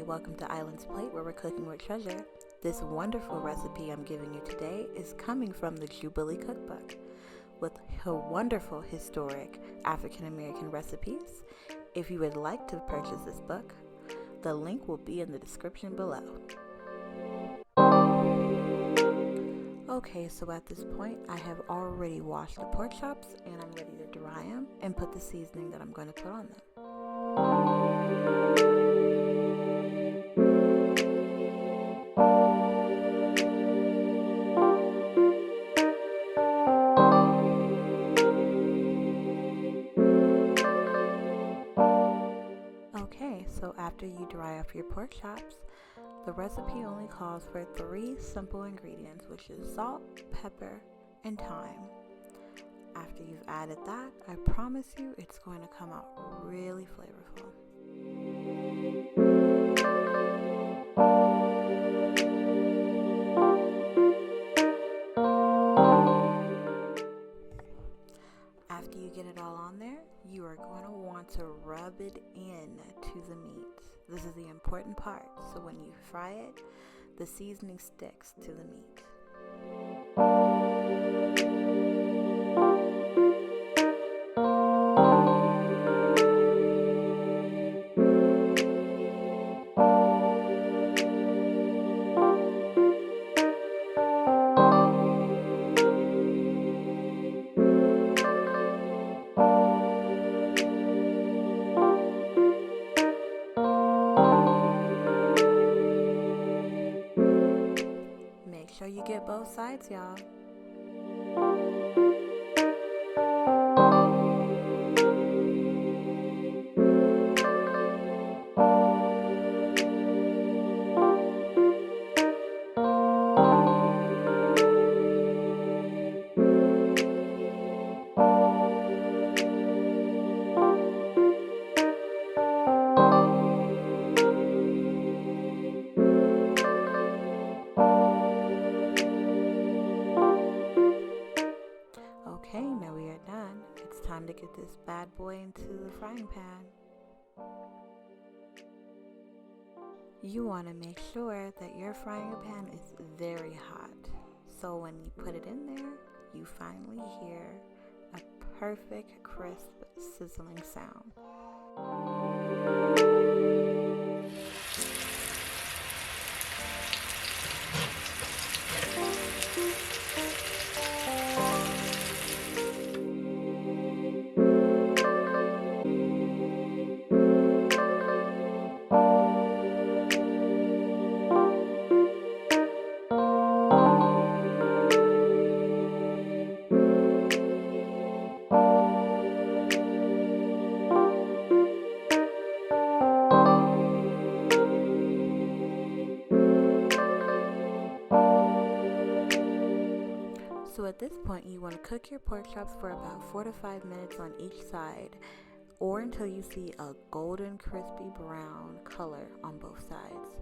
welcome to Island's Plate, where we're cooking with treasure. This wonderful recipe I'm giving you today is coming from the Jubilee Cookbook with her wonderful historic African American recipes. If you would like to purchase this book, the link will be in the description below. Okay, so at this point I have already washed the pork chops and I'm ready to dry them and put the seasoning that I'm going to put on them. Okay, so after you dry off your pork chops, the recipe only calls for 3 simple ingredients, which is salt, pepper, and thyme. After you've added that, I promise you it's going to come out really flavorful. After you get it all on there, you are going to want to rub it in to the meat. This is the important part, so when you fry it, the seasoning sticks to the meat. Make sure you get both sides, y'all. Okay, now we are done. It's time to get this bad boy into the frying pan. You want to make sure that your frying pan is very hot. So when you put it in there, you finally hear a perfect, crisp, sizzling sound. So at this point, you want to cook your pork chops for about 4 to 5 minutes on each side, or until you see a golden, crispy brown color on both sides.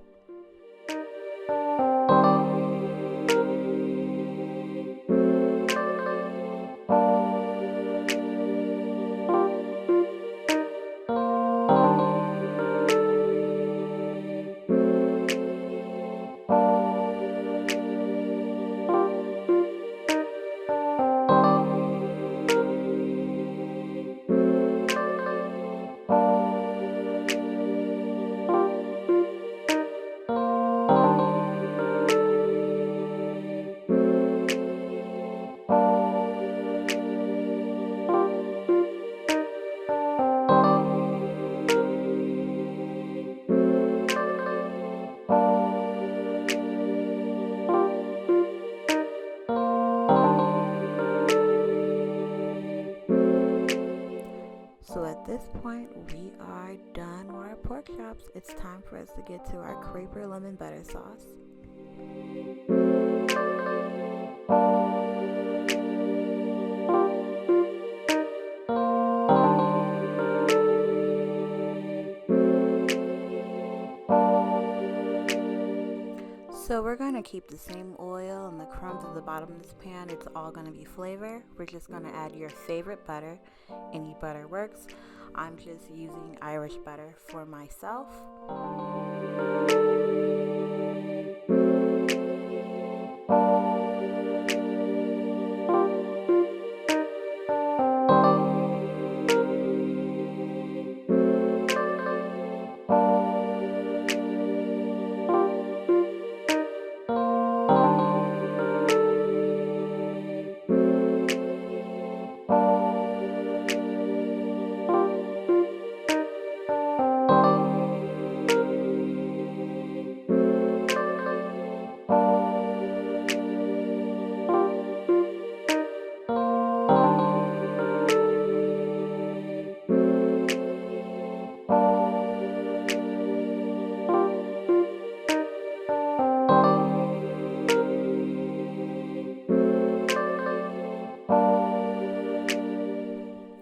So at this point, we are done with our pork chops. It's time for us to get to our Peper lemon butter sauce. So we're going to keep the same oil and the crumbs at the bottom of this pan. It's all going to be flavor. We're just going to add your favorite butter. Any butter works. I'm just using Irish butter for myself.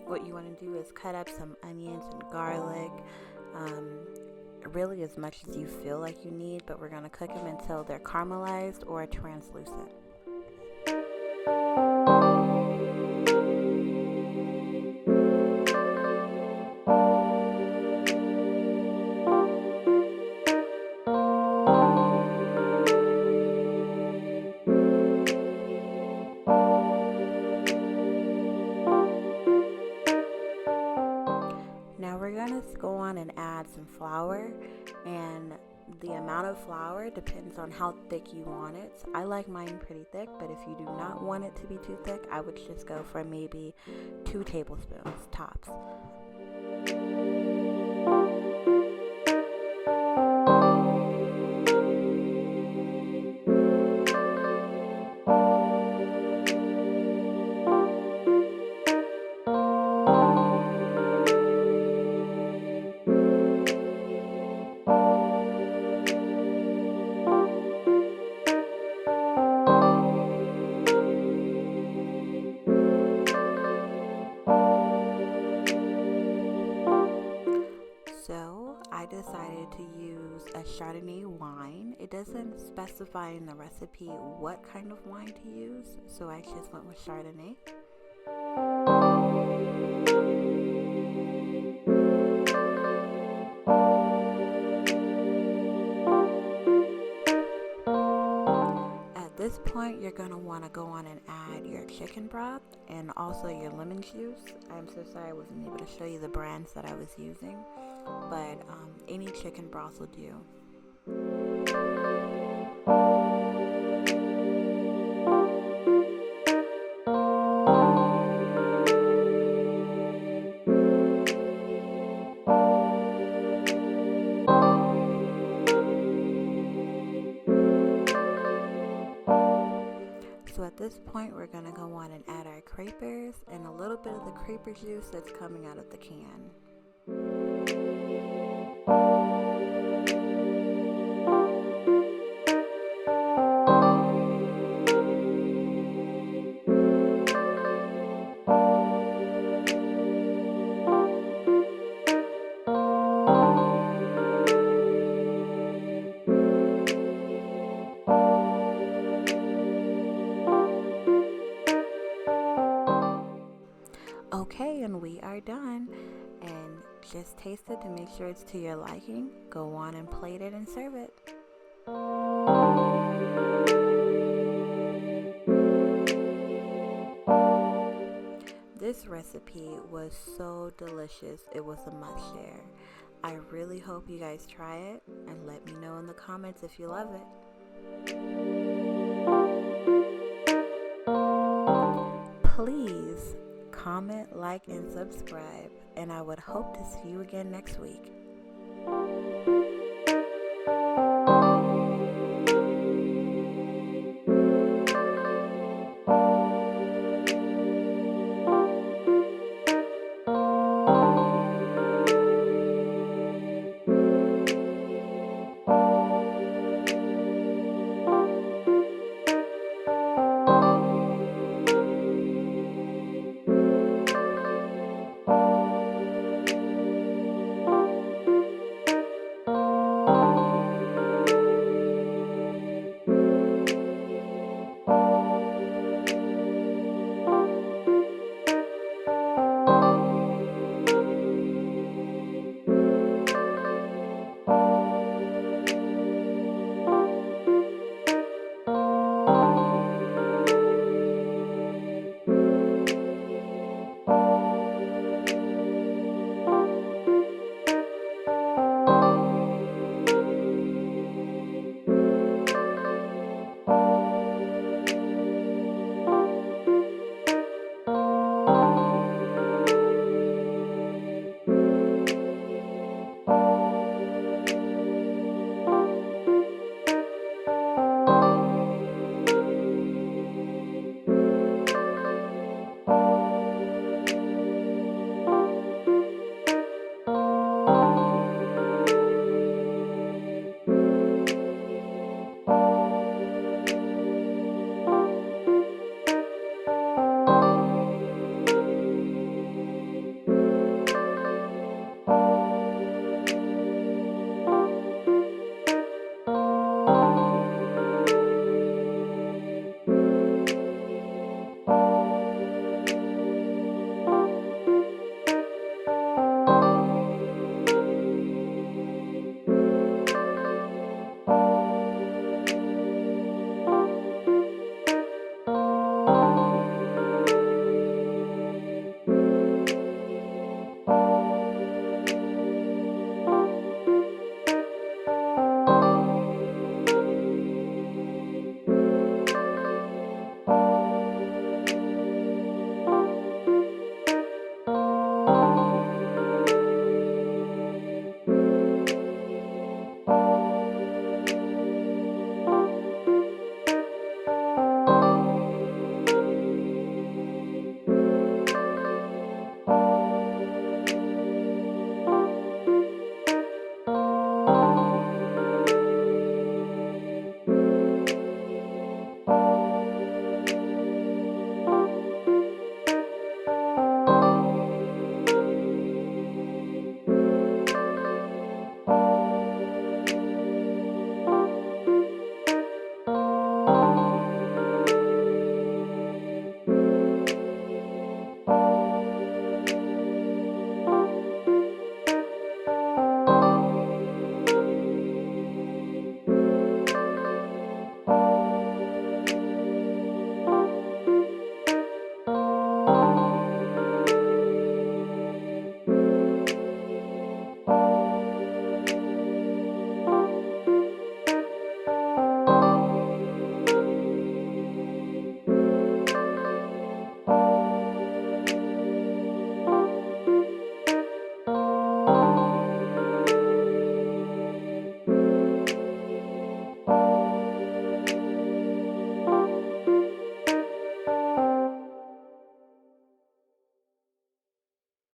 What you want to do is cut up some onions and garlic, really as much as you feel like you need, but we're going to cook them until they're caramelized or translucent. Now we're going to go on and add some flour, and the amount of flour depends on how thick you want it. I like mine pretty thick, but if you do not want it to be too thick, I would just go for maybe 2 tablespoons tops. So I decided to use a Chardonnay wine. It doesn't specify in the recipe what kind of wine to use, so I just went with Chardonnay. At this point, you're going to want to go on and add your chicken broth and also your lemon juice. I'm so sorry I wasn't able to show you the brands that I was using, but any chicken broth will do. So at this point, we're going to go on and add our capers and a little bit of the caper juice that's coming out of the can. Okay, and we are done. And just taste it to make sure it's to your liking. Go on and plate it and serve it. This recipe was so delicious. It was a must share. I really hope you guys try it and let me know in the comments if you love it. Please comment, like, and subscribe, and I would hope to see you again next week.